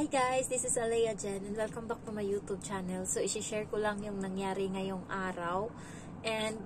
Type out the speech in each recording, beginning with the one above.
Hi guys, this is Alea Jen and welcome back to my YouTube channel. So, isi-share ko lang yung nangyari ngayong araw and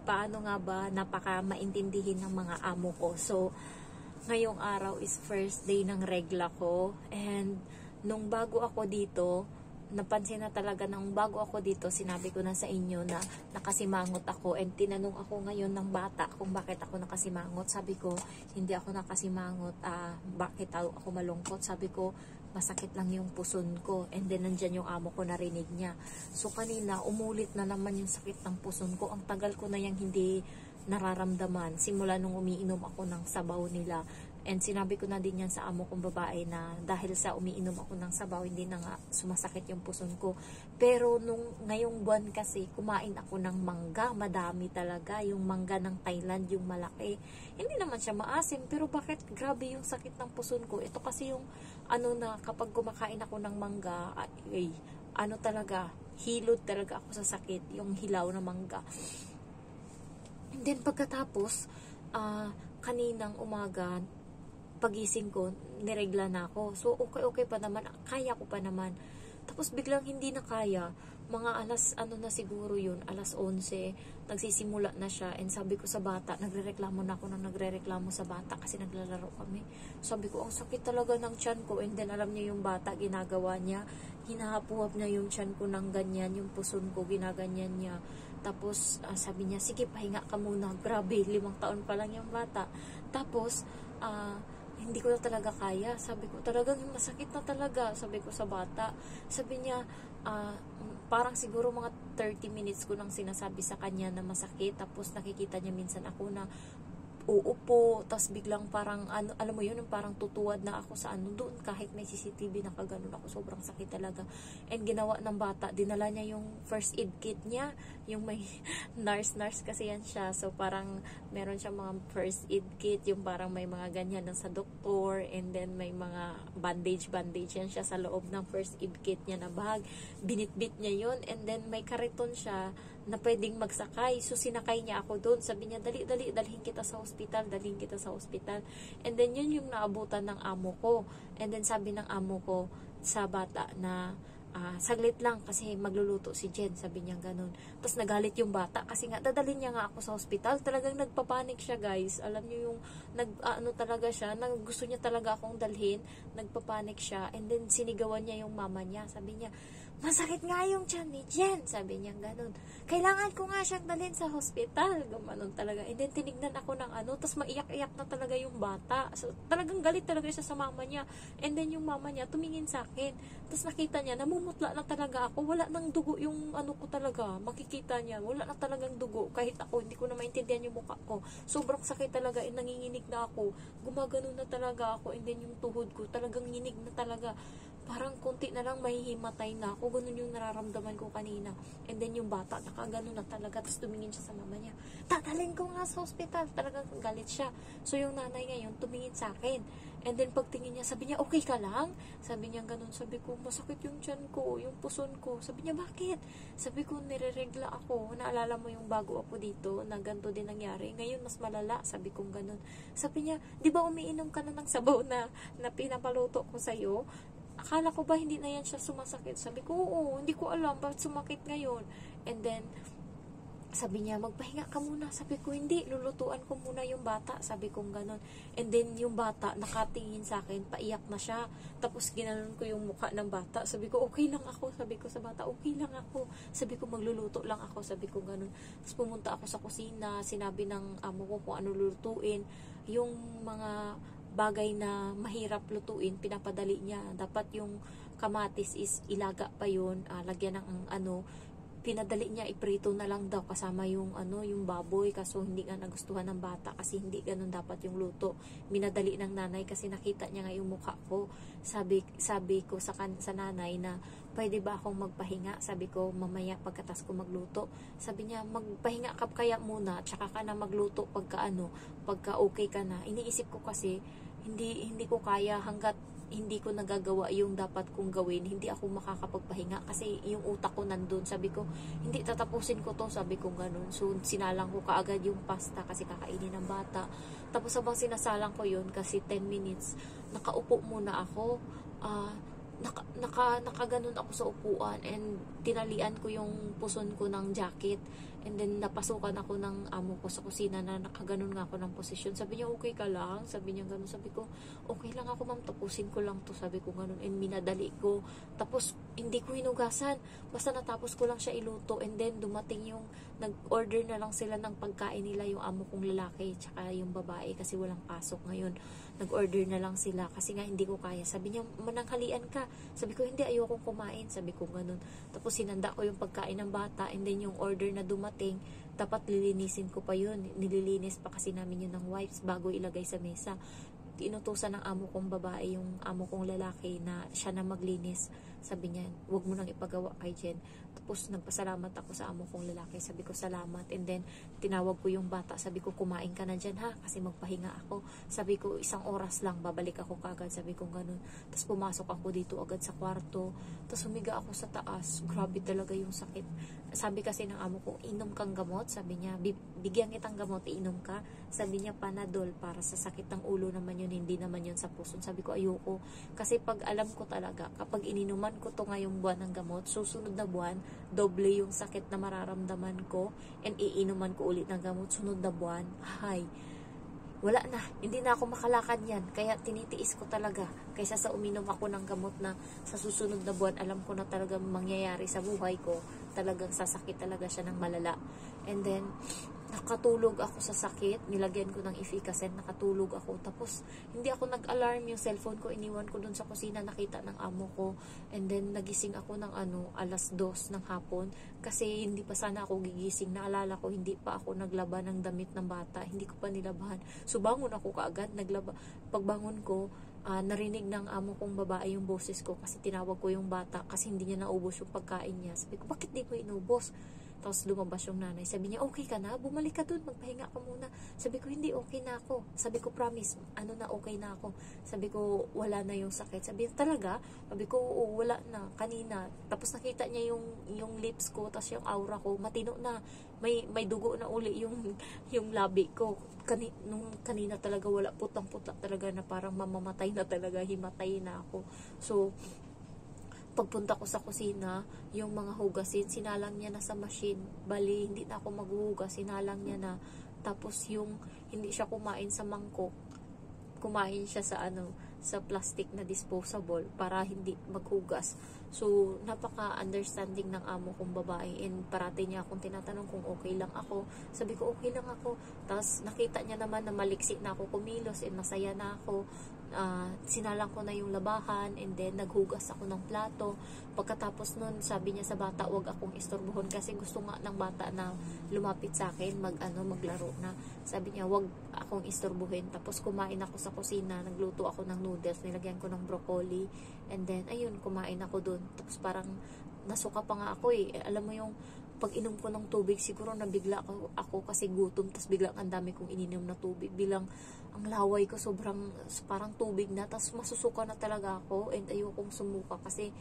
paano nga ba napaka maintindihin ng mga amo ko. So, ngayong araw is first day ng regla ko and nung bago ako dito, napansin na talaga nung bago ako dito, sinabi ko na sa inyo na nakasimangot ako and tinanong ako ngayon ng bata kung bakit ako nakasimangot. Sabi ko, hindi ako nakasimangot, bakit ako malungkot? Sabi ko, masakit lang yung puson ko. And then nandyan yung amo ko, narinig niya. So kanina, umulit na naman yung sakit ng puson ko. Ang tagal ko na yung hindi nararamdaman simula nung umiinom ako ng sabaw nila. And sinabi ko na din yan sa amo kong babae na dahil sa umiinom ako ng sabaw, hindi na nga sumasakit yung puson ko. Pero nung ngayong buwan kasi, kumain ako ng mangga. Madami talaga. Yung mangga ng Thailand, yung malaki. Hindi naman siya maasim, pero bakit grabe yung sakit ng puson ko? Ito kasi yung ano na kapag kumakain ako ng mangga, ano talaga, hilod talaga ako sa sakit. Yung hilaw na mangga. And then pagkatapos, kaninang umaga, pagising ko, niregla na ako. So, okay pa naman. Kaya ko pa naman. Tapos, biglang hindi na kaya. Mga na siguro yun, alas 11, nagsisimula na siya. And sabi ko sa bata, nagrereklamo na ako nang nagrereklamo sa bata kasi naglalaro kami. Sabi ko, ang sakit talaga ng tiyan ko. And then, alam niya yung bata, ginagawa niya. Hinahapuhap niya yung tiyan ko ng ganyan, yung puson ko, ginaganyan niya. Tapos, sabi niya, sige, pahinga ka muna. Grabe, 5 taon pa lang yung bata. Tapos, hindi ko na talaga kaya. Sabi ko, talagang masakit na talaga. Sabi ko sa bata. Sabi niya, parang siguro mga 30 minutes ko nang sinasabi sa kanya na masakit. Tapos nakikita niya minsan ako na uupo. Tapos biglang parang, alam mo yun, parang tutuwad na ako sa doon. Kahit may CCTV, nakaganon ako. Sobrang sakit talaga. And ginawa ng bata, dinala niya yung first aid kit niya. Yung may nurse kasi yan siya. So parang meron siya mga first aid kit. Yung parang may mga ganyan sa doktor. And then may mga bandage yan siya sa loob ng first aid kit niya na bag. Binitbit niya yun. And then may kariton siya na pwedeng magsakay. So sinakay niya ako doon. Sabi niya, dali, dalhin kita sa hospital. And then yun yung naabutan ng amo ko. And then sabi ng amo ko sa bata na saglit lang kasi magluluto si Jen, sabi niya ganun. Tapos nagalit yung bata kasi nga dadalhin niya nga ako sa hospital. Talagang nagpapanik siya, guys. Alam niyo yung talaga siya, gusto niya talaga akong dalhin, nagpapanik siya. And then sinigawan niya yung mama niya. Sabi niya, masakit nga yung tiyan ni Jen, sabi niya ganun. Kailangan ko nga siyang dalhin sa hospital. Gumanon talaga. And then tinignan ako ng tapos maiyak-iyak na talaga yung bata. So talagang galit talaga siya sa mama niya. And then yung mama niya tumingin sa akin. Tapos nakita niya, namumutla na talaga ako. Wala nang dugo yung ko talaga. Makikita niya, wala na talagang dugo. Kahit ako, hindi ko na maintindihan yung mukha ko. Sobrang sakit talaga. And nanginginig na ako. Gumagano na talaga ako. And then yung tuhod ko, talagang nginig na talaga. Parang konti na lang mahihimatay na ako. Ganun yung nararamdaman ko kanina. And then yung bata, nakagano na talaga. Tapos tumingin siya sa mama niya. Tatalin ko nga sa hospital. Talagang galit siya. So yung nanay ngayon, tumingin sa akin. And then pagtingin niya, sabi niya, okay ka lang? Sabi niya ganun. Sabi ko, masakit yung tiyan ko, yung puson ko. Sabi niya, bakit? Sabi ko, nireregla ako. Naalala mo yung bago ako dito, na ganito din nangyari. Ngayon, mas malala. Sabi ko ganun. Sabi niya, di ba umiinom ka na ng sabaw na pinapaluto ko sa'yo? Akala ko ba hindi na yan siya sumasakit? Sabi ko, oo, hindi ko alam bakit sumakit ngayon. And then, sabi niya, magpahinga ka muna. Sabi ko, hindi, lulutuan ko muna yung bata. Sabi ko, ganon. And then, yung bata, nakatingin sa akin, paiyak na siya. Tapos, ginanon ko yung mukha ng bata. Sabi ko, okay lang ako. Sabi ko sa bata, okay lang ako. Sabi ko, magluluto lang ako. Sabi ko, ganon. Tapos, pumunta ako sa kusina. Sinabi ng amo ko kung ano lulutuin. Yung mga bagay na mahirap lutuin, pinapadali niya. Dapat yung kamatis is ilaga pa yun, lagyan ng pinadali niya, iprito na lang daw kasama yung yung baboy, kaso hindi nga nagustuhan ng bata kasi hindi ganun dapat yung luto. Minadali ng nanay kasi nakita niya nga yung mukha ko. Sabi ko sa nanay na pwede ba akong magpahinga? Sabi ko mamaya pagkatas ko magluto. Sabi niya magpahinga ka kaya muna tsaka ka na magluto pagka okay ka na. Iniisip ko kasi hindi ko kaya hanggat hindi ko nagagawa yung dapat kong gawin, hindi ako makakapagpahinga kasi yung utak ko nandun. Sabi ko, hindi tatapusin ko to, sabi ko ganun. So, sinalang ko kaagad yung pasta kasi kakainin ng bata. Tapos habang sinasalang ko yun, kasi 10 minutes, nakaupo muna ako. nakaganon ako sa upuan and tinalian ko yung puson ko ng jacket. And then, napasukan ako ng amo ko sa kusina na nakaganon nga ako ng posisyon. Sabi niya, okay ka lang? Sabi niya gano'n. Sabi ko, okay lang ako ma'am, tapusin ko lang to. Sabi ko gano'n. And minadali ko. Tapos, hindi ko hinugasan. Basta natapos ko lang siya iluto. And then, dumating yung, nag-order na lang sila ng pagkain nila, yung amo kong lalaki, tsaka yung babae, kasi walang pasok ngayon. Nag-order na lang sila, kasi nga hindi ko kaya. Sabi niya, mananghalian ka. Sabi ko, hindi, ayokong kumain. Sabi ko gano'n. Tapos, sinanda ko yung pagkain ng bata. And then, yung order na dumating, dapat lilinisin ko pa yun. Nililinis pa kasi namin yun ng wipes bago ilagay sa mesa. Inutusan ng amo kong babae yung amo kong lalaki na siya na maglinis. Sabi niya, wag mo nang ipagawa kay Jen. Tapos nagpasalamat ako sa amo kong lalaki. Sabi ko, salamat. And then, tinawag ko yung bata. Sabi ko, kumain ka na dyan ha, kasi magpahinga ako. Sabi ko, 1 oras lang, babalik ako kagad. Sabi ko ganun. Tapos pumasok ako dito agad sa kwarto. Tapos humiga ako sa taas. Grabe talaga yung sakit. Sabi kasi ng amo ko, inom kang gamot. Sabi niya, bigyan kitang gamot, iinom ka. Sabi niya, Panadol, para sa sakit ng ulo naman yun, hindi naman yun sa puso. Sabi ko, ayoko. Kasi pag alam ko talaga, kapag ininuman ko to ngayong buwan ng gamot, susunod na buwan, doble yung sakit na mararamdaman ko, and iinuman ko ulit ng gamot, sunod na buwan, wala na, hindi na ako makalakad yan. Kaya tinitiis ko talaga, kaysa sa uminom ako ng gamot na sa susunod na buwan, alam ko na talagang mangyayari sa buhay ko, talagang sasakit talaga siya ng malala. And then, nakatulog ako sa sakit, nilagyan ko ng Efficacent, nakatulog ako. Tapos, hindi ako nag-alarm, yung cellphone ko, iniwan ko dun sa kusina, nakita ng amo ko. And then, nagising ako ng 2:00 ng hapon, kasi hindi pa sana ako gigising. Naalala ko, hindi pa ako naglaba ng damit ng bata, hindi ko pa nilabahan. So, bangon ako kaagad, naglaba. Pagbangon ko, narinig ng amo kong babae yung boses ko, kasi tinawag ko yung bata, kasi hindi niya naubos yung pagkain niya. Sabi ko, bakit di mo inubos? Tapos lumabas yung nanay. Sabi niya, okay ka na? Bumalik ka dun, magpahinga ka muna. Sabi ko, hindi, okay na ako. Sabi ko, promise, okay na ako. Sabi ko, wala na yung sakit. Sabi niya, talaga? Sabi ko, oo, wala na, kanina. Tapos nakita niya yung lips ko, tapos yung aura ko, matino na. May dugo na uli yung labi ko. Nung kanina talaga, wala, putang-puta talaga na parang mamamatay na talaga, himatay na ako. So, pagpunta ko sa kusina, yung mga hugasin, sinalang niya na sa machine. Bali, hindi na ako maghuhugas, sinalang niya na. Tapos yung, hindi siya kumain sa mangkok, kumain siya sa sa plastic na disposable para hindi maghugas. So, napaka-understanding ng amo kong babae, and parati niya akong tinatanong kung okay lang ako. Sabi ko, okay lang ako. Tapos, nakita niya naman na maliksi na ako kumilos, and masaya na ako. Sinalang ko na yung labahan, and then naghugas ako ng plato. Pagkatapos nun, sabi niya sa bata, wag akong istorbohon, kasi gusto nga ng bata na lumapit sa akin, maglaro na. Sabi niya, wag akong istorbohin. Tapos kumain ako sa kusina, nagluto ako ng noodles, nilagyan ko ng broccoli, and then ayun, kumain ako dun. Tapos parang nasuka pa nga ako alam mo yung pag inom ko ng tubig, siguro nabigla ako kasi gutom, tapos biglang ang dami kong ininom na tubig, bilang ang laway ko sobrang parang tubig na, tapos masusuka na talaga ako, and ayokong sumuka kasi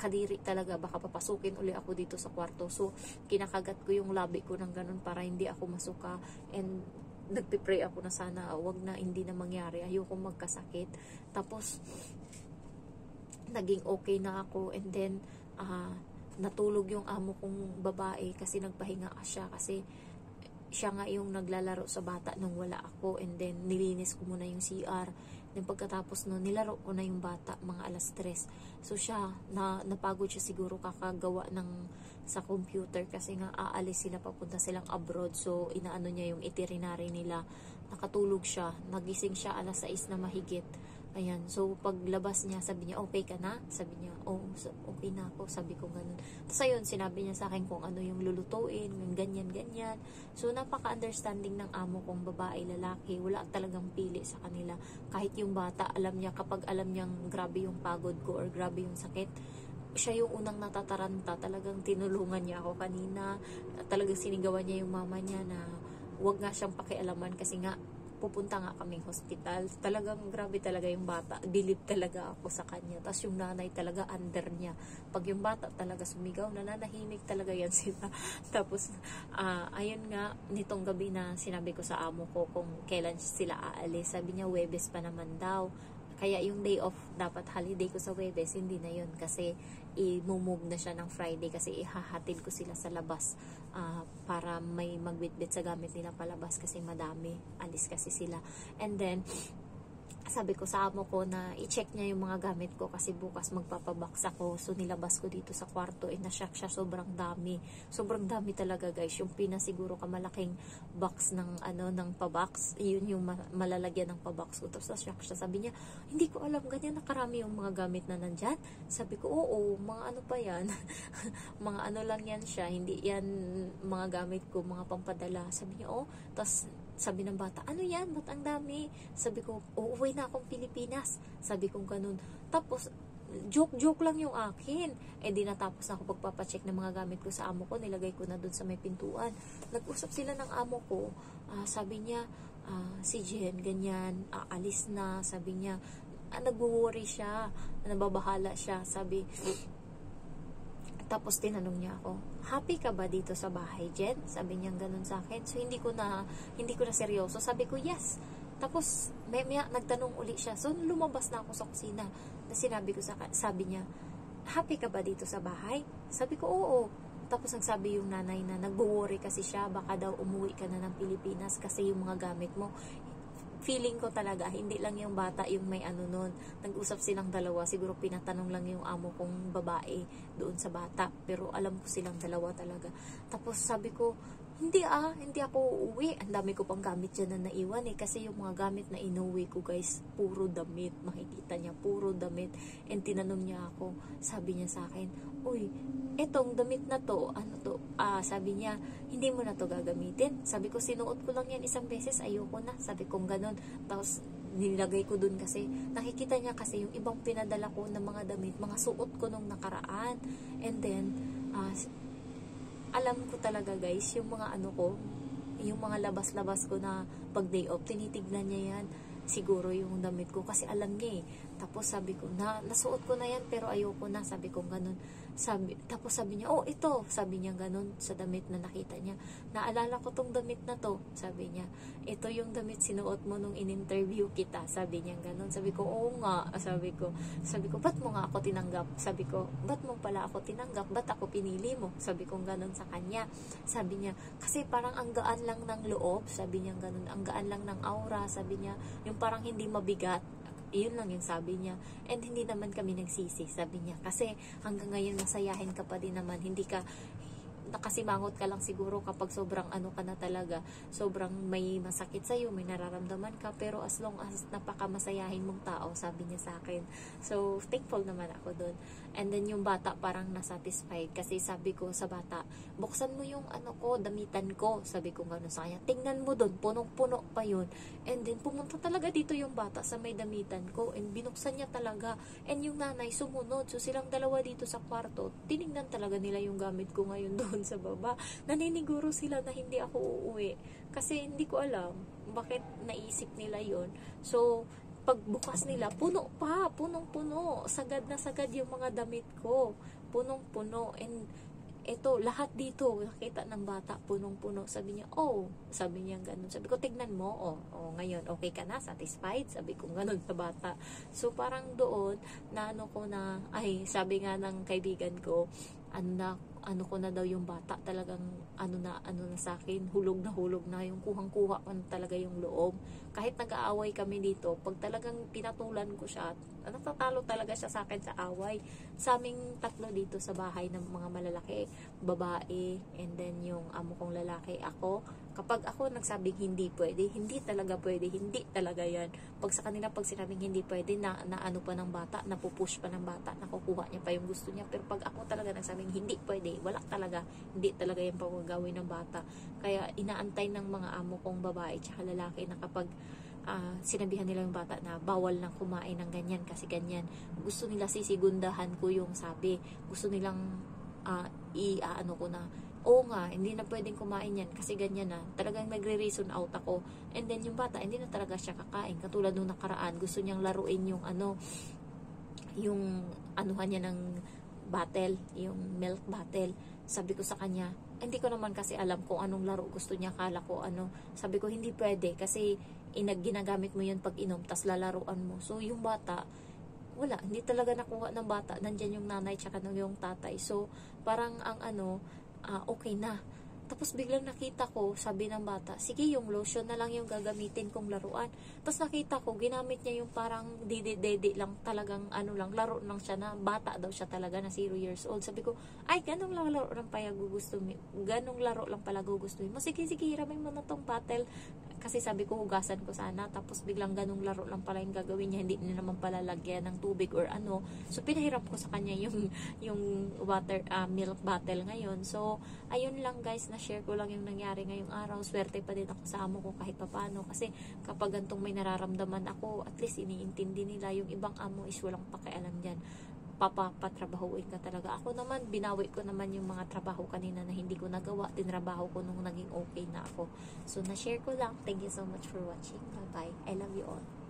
kadiri talaga, baka papasukin uli ako dito sa kwarto. So kinakagat ko yung labi ko ng ganun para hindi ako masuka, and nagpipray ako na sana wag na, hindi na mangyari, ayokong magkasakit. Tapos naging okay na ako, and then natulog yung amo kong babae kasi nagpahinga siya, kasi siya nga yung naglalaro sa bata nung wala ako. And then nilinis ko muna yung CR, then pagkatapos nun nilaro ko na yung bata mga 3:00. So siya, napagod siya siguro kakagawa sa computer, kasi nga aalis sila, papunta silang abroad. So inaano niya yung itinerary nila, nakatulog siya, nagising siya 6:00 na mahigit. Ayan, so paglabas niya, sabi niya, okay ka na? Sabi niya, okay na ako. Sabi ko ganun. Tapos ayun, sinabi niya sa akin kung ano yung lulutuin, yung ganyan. So napaka-understanding ng amo kong babae, lalaki. Wala talagang pili sa kanila. Kahit yung bata, alam niya, kapag alam niyang grabe yung pagod ko or grabe yung sakit, siya yung unang natataranta. Talagang tinulungan niya ako kanina. Talagang sinigawan niya yung mama niya na wag nga siyang pakialaman, kasi nga pupunta nga kaming hospital. Talagang grabe talaga yung bata. Believe talaga ako sa kanya. Tapos yung nanay talaga under niya. Pag yung bata talaga sumigaw, nananahimik talaga yan sila. Tapos, ayun nga, nitong gabi na sinabi ko sa amo ko kung kailan sila aalis. Sabi niya, Huwebes pa naman daw. Kaya yung day off, dapat holiday ko sa Webes, hindi na yun. Kasi i-move na siya ng Friday kasi ihahatid ko sila sa labas para may magbitbit sa gamit nila palabas kasi madami. Alis kasi sila. And then, sabi ko sa amo ko na i-check niya yung mga gamit ko kasi bukas magpapabox ako. So nilabas ko dito sa kwarto, na-shock siya, sobrang dami. Sobrang dami talaga guys. Yung pinasiguro kamalaking box ng ng pabox, yun yung malalagyan ng pabox ko. Tapos na-shock siya. Sabi niya, hindi ko alam ganyan nakarami yung mga gamit na nandyan. Sabi ko, oo, mga ano pa yan. Mga ano lang yan siya. Hindi yan mga gamit ko, mga pampadala. Sabi niya, oh, tapos sabi ng bata, ano yan? Ba't ang dami? Sabi ko, uuwi na akong Pilipinas. Sabi ko ganun. Tapos, joke lang yung akin. Di natapos na ako pagpapacheck ng mga gamit ko sa amo ko. Nilagay ko na dun sa may pintuan. Nag-usap sila ng amo ko. Sabi niya, si Jen, ganyan, aalis na. Sabi niya, nag-worry siya. Nababahala siya. Sabi, tapos tinanong niya ako, happy ka ba dito sa bahay, Jen? Sabi niya ganun sa akin. So hindi ko na seryoso. Sabi ko, yes. Tapos may nagtanong uli siya. So lumabas na ako sa kusina. Sinabi ko sabi niya, happy ka ba dito sa bahay? Sabi ko, oo. Tapos nagsabi yung nanay na nagwo-worry kasi siya, baka daw umuwi ka na ng Pilipinas kasi yung mga gamit mo. Feeling ko talaga, hindi lang yung bata yung may ano nun. Nag-usap silang dalawa. Siguro pinatanong lang yung amo kong babae doon sa bata. Pero alam ko silang dalawa talaga. Tapos sabi ko, hindi ako uuwi. Ang dami ko pang gamit dyan na naiwan Kasi yung mga gamit na inuwi ko guys, puro damit. Makikita niya, puro damit. And tinanong niya ako, sabi niya sa akin, uy, etong damit na to, ano to? Sabi niya, hindi mo na to gagamitin. Sabi ko, sinuot ko lang yan isang beses, ayoko na. Sabi ko ganun. Tapos nilagay ko dun kasi nakikita niya kasi yung ibang pinadala ko ng mga damit, mga suot ko nung nakaraan. And then, alam ko talaga guys, yung mga ano ko, yung mga labas-labas ko na pag day off, tinitignan niya yan. Siguro yung damit ko kasi alam niya Tapos sabi ko, nasuot ko na yan pero ayoko na. Sabi ko ganun. Tapos sabi niya, oh ito. Sabi niya ganun sa damit na nakita niya. Naalala ko tong damit na to. Sabi niya, ito yung damit sinuot mo nung in-interview kita. Sabi niya ganun. Sabi ko, oo nga. Sabi ko, ba't mo nga ako tinanggap? Sabi ko, ba't mo pala ako tinanggap? Ba't ako pinili mo? Sabi ko ganun sa kanya. Sabi niya, kasi parang ang gaan lang ng loob. Sabi niya ganun. Ang gaan lang ng aura. Sabi niya, yung parang hindi mabigat. Iyon lang yung sabi niya. And hindi naman kami nagsisi, sabi niya. Kasi hanggang ngayon masayahin ka pa din naman. Hindi ka, nakasimangot ka lang siguro kapag sobrang ano ka na talaga, sobrang may masakit sa'yo, may nararamdaman ka, pero as long as napakamasayahin mong tao, sabi niya sa akin. So, thankful naman ako dun. And then yung bata parang nasatisfied kasi sabi ko sa bata, buksan mo yung ano ko, damitan ko. Sabi ko gano'n sa kanya, tingnan mo dun, punong-puno pa yun. And then pumunta talaga dito yung bata sa may damitan ko and binuksan niya talaga. And yung nanay sumunod. So silang dalawa dito sa kwarto, tinignan talaga nila yung gamit ko ngayon doon sa baba. Naniniguro sila na hindi ako uuwi. Kasi hindi ko alam bakit naisip nila yon. So, pagbukas nila, puno pa, punong-puno. Sagad na sagad yung mga damit ko. Punong-puno. And ito, lahat dito, nakita ng bata, punong-puno. Sabi niya, oh, sabi niya ganun. Sabi ko, tignan mo, ngayon, okay ka na, satisfied? Sabi ko, ganun sa bata. So, parang doon, na ano ko na, sabi nga ng kaibigan ko, ano ko na daw yung bata, talagang ano na sa akin, hulog na yung kuhang-kuha ko na talaga yung loob. Kahit nag-aaway kami dito, pag talagang pinatulan ko siya, natatalo talaga siya sa akin sa away. Sa aming tatlo dito sa bahay ng mga malalaki, babae, and then yung amo kong lalaki, ako, kapag ako nagsabing hindi pwede, hindi talaga pwede, hindi talaga yan. Pag sa kanila, pag sinabing hindi pwede, na ano pa ng bata, napupush pa ng bata, nakukuha niya pa yung gusto niya. Pero pag ako talaga nagsabing hindi pwede, wala talaga, hindi talaga yung pagagawin ng bata. Kaya inaantay ng mga amo kong babae tsaka lalaki na kapag sinabihan nila yung bata na bawal nang kumain ng ganyan kasi ganyan, gusto nila sisigundahan ko yung sabi, gusto nilang ano ko na, oo nga, hindi na pwedeng kumain yan kasi ganyan na, talagang nagre-reason out ako. And then yung bata, hindi na talaga siya kakain. Katulad nung nakaraan, gusto niyang laruin yung yung anuhan niya ng bottle, yung milk bottle. Sabi ko sa kanya, hindi ko naman kasi alam kung anong laro gusto niya. Kala ko ano, sabi ko hindi pwede kasi ginagamit mo yun pag inom tas lalaruan mo. So yung bata, wala, hindi talaga nakuha ng bata. Nandyan yung nanay tsaka yung tatay. So parang ang ano, okay na. Tapos biglang nakita ko, sabi ng bata, sige yung lotion na lang yung gagamitin kong laruan. Tapos nakita ko, ginamit niya yung parang dede lang, talagang ano lang, laro lang siya na bata daw siya talaga na 0 years old. Sabi ko, ay ganong laro lang pala gugustuhin. Ganong laro lang pala gugustuhin mo. Sige, hiramin mo na tong bottle. Kasi sabi ko, hugasan ko sana. Tapos biglang ganong laro lang pala yung gagawin niya. Hindi niya naman pala lagyan ng tubig or ano. So pinahiram ko sa kanya yung water, milk bottle ngayon. So ayun lang guys, na-share ko lang yung nangyari ngayong araw. Swerte pa din ako sa amo ko kahit papano. Kasi kapag gantong may nararamdaman ako, at least iniintindi nila. Yung ibang amo is walang pakialam dyan. Patrabahuin ka talaga. Ako naman, binawi ko naman yung mga trabaho kanina na hindi ko nagawa. Tinrabaho ko nung naging okay na ako. So, na-share ko lang. Thank you so much for watching. Bye-bye. I love you all.